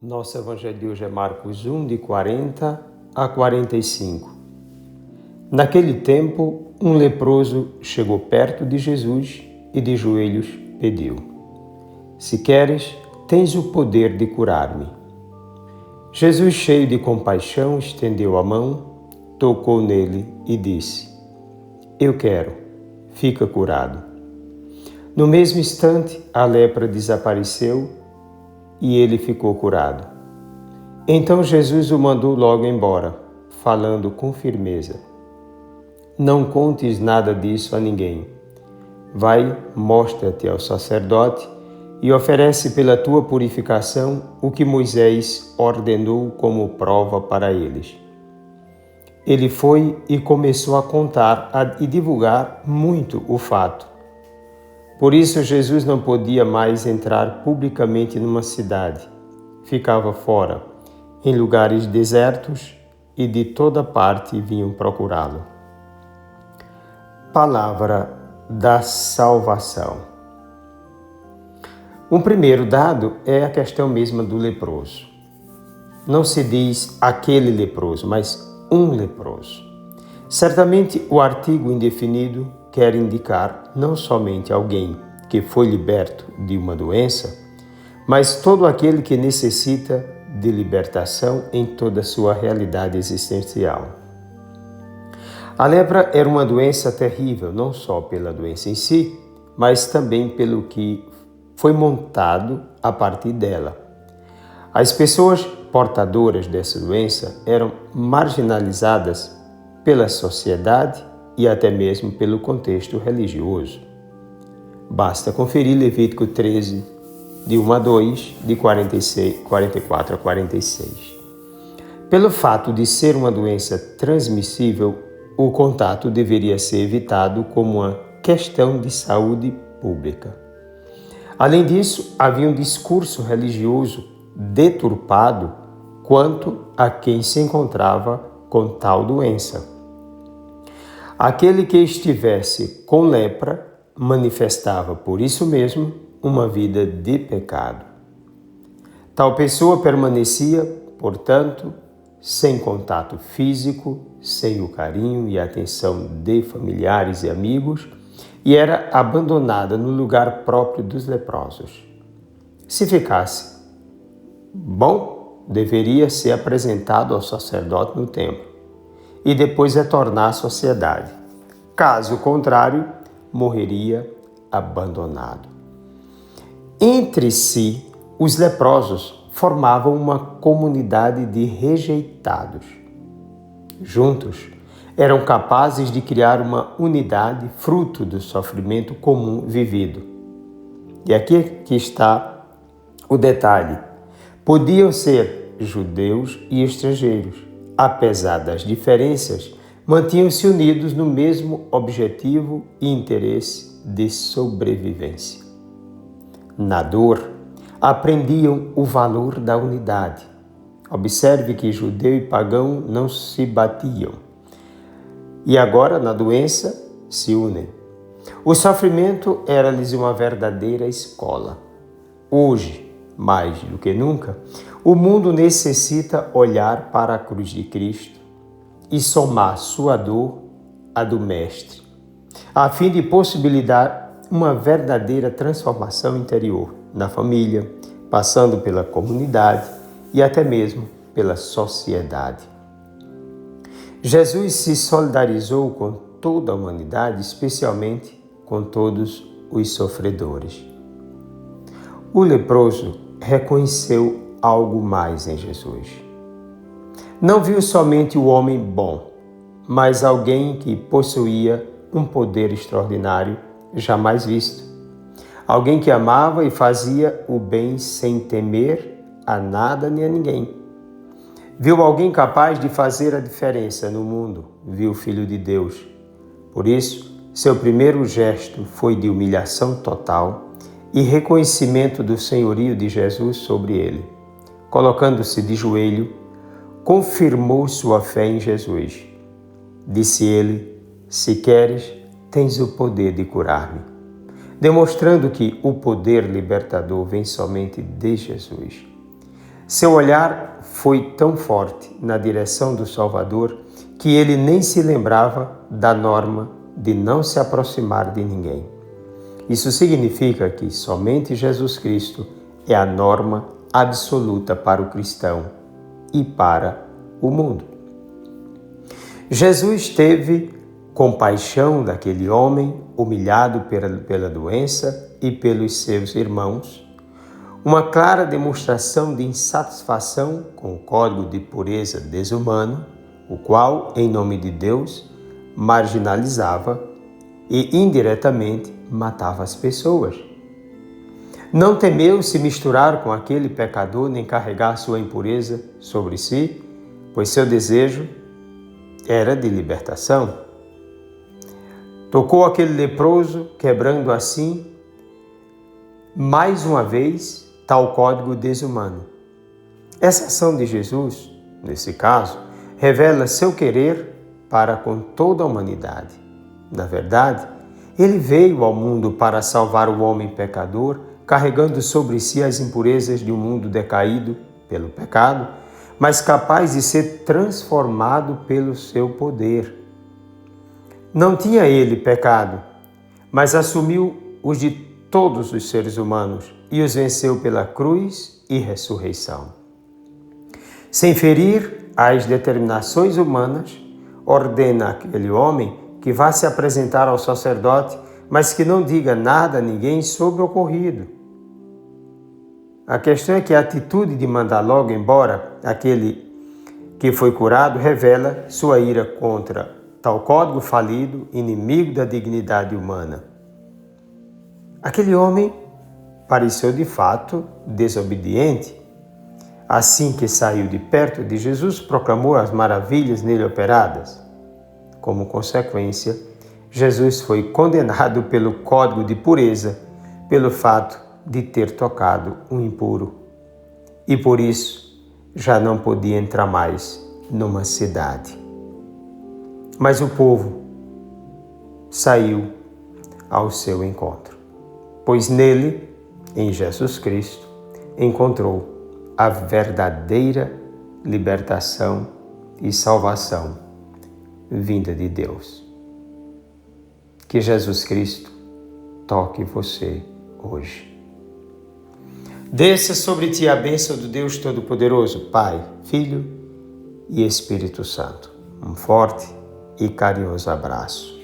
Nosso evangelho de hoje é Marcos 1, de 40 a 45. Naquele tempo, um leproso chegou perto de Jesus e de joelhos pediu: Se queres, tens o poder de curar-me. Jesus, cheio de compaixão, estendeu a mão, tocou nele e disse: Eu quero, fica curado. No mesmo instante, a lepra desapareceu e ele ficou curado. Então Jesus o mandou logo embora, falando com firmeza: Não contes nada disso a ninguém. Vai, mostra-te ao sacerdote e oferece pela tua purificação o que Moisés ordenou como prova para eles. Ele foi e começou a contar e divulgar muito o fato. Por isso Jesus não podia mais entrar publicamente numa cidade. Ficava fora, em lugares desertos, e de toda parte vinham procurá-lo. Palavra da salvação. Um primeiro dado é a questão mesma do leproso. Não se diz aquele leproso, mas um leproso. Certamente o artigo indefinido quer indicar não somente alguém que foi liberto de uma doença, mas todo aquele que necessita de libertação em toda a sua realidade existencial. A lepra era uma doença terrível, não só pela doença em si, mas também pelo que foi montado a partir dela. As pessoas portadoras dessa doença eram marginalizadas pela sociedade e até mesmo pelo contexto religioso. Basta conferir Levítico 13, de 1 a 2, de 44 a 46. Pelo fato de ser uma doença transmissível, o contato deveria ser evitado como uma questão de saúde pública. Além disso, havia um discurso religioso deturpado quanto a quem se encontrava com tal doença. Aquele que estivesse com lepra manifestava, por isso mesmo, uma vida de pecado. Tal pessoa permanecia, portanto, sem contato físico, sem o carinho e a atenção de familiares e amigos, e era abandonada no lugar próprio dos leprosos. Se ficasse bom, deveria ser apresentado ao sacerdote no templo e depois retornar à sociedade. Caso contrário, morreria abandonado. Entre si, os leprosos formavam uma comunidade de rejeitados. Juntos, eram capazes de criar uma unidade fruto do sofrimento comum vivido. E aqui que está o detalhe. Podiam ser judeus e estrangeiros. Apesar das diferenças, mantinham-se unidos no mesmo objetivo e interesse de sobrevivência. Na dor, aprendiam o valor da unidade. Observe que judeu e pagão não se batiam. E agora, na doença, se unem. O sofrimento era-lhes uma verdadeira escola. Hoje, mais do que nunca, o mundo necessita olhar para a cruz de Cristo e somar sua dor à do Mestre, a fim de possibilitar uma verdadeira transformação interior na família, passando pela comunidade e até mesmo pela sociedade. Jesus se solidarizou com toda a humanidade, especialmente com todos os sofredores. O leproso reconheceu algo mais em Jesus. Não viu somente o homem bom, mas alguém que possuía um poder extraordinário jamais visto. Alguém que amava e fazia o bem sem temer a nada nem a ninguém. Viu alguém capaz de fazer a diferença no mundo, viu o Filho de Deus. Por isso, seu primeiro gesto foi de humilhação total e reconhecimento do senhorio de Jesus sobre ele. Colocando-se de joelho, confirmou sua fé em Jesus. Disse ele: Se queres, tens o poder de curar-me. Demonstrando que o poder libertador vem somente de Jesus. Seu olhar foi tão forte na direção do Salvador que ele nem se lembrava da norma de não se aproximar de ninguém. Isso significa que somente Jesus Cristo é a norma absoluta para o cristão e para o mundo. Jesus teve compaixão daquele homem humilhado pela doença e pelos seus irmãos, uma clara demonstração de insatisfação com o código de pureza desumano, o qual, em nome de Deus, marginalizava e indiretamente matava as pessoas. Não temeu se misturar com aquele pecador nem carregar sua impureza sobre si, pois seu desejo era de libertação. Tocou aquele leproso, quebrando assim, mais uma vez, tal código desumano. Essa ação de Jesus, nesse caso, revela seu querer para com toda a humanidade. Na verdade, ele veio ao mundo para salvar o homem pecador, carregando sobre si as impurezas de um mundo decaído pelo pecado, mas capaz de ser transformado pelo seu poder. Não tinha ele pecado, mas assumiu os de todos os seres humanos e os venceu pela cruz e ressurreição. Sem ferir as determinações humanas, ordena aquele homem que vá se apresentar ao sacerdote, mas que não diga nada a ninguém sobre o ocorrido. A questão é que a atitude de mandar logo embora aquele que foi curado revela sua ira contra tal código falido, inimigo da dignidade humana. Aquele homem pareceu de fato desobediente. Assim que saiu de perto de Jesus, proclamou as maravilhas nele operadas. Como consequência, Jesus foi condenado pelo código de pureza, pelo fato de ter tocado um impuro. E por isso, já não podia entrar mais numa cidade. Mas o povo saiu ao seu encontro, pois nele, em Jesus Cristo, encontrou a verdadeira libertação e salvação vinda de Deus. Que Jesus Cristo toque você hoje. Desça sobre ti a bênção do Deus Todo-Poderoso, Pai, Filho e Espírito Santo. Um forte e carinhoso abraço.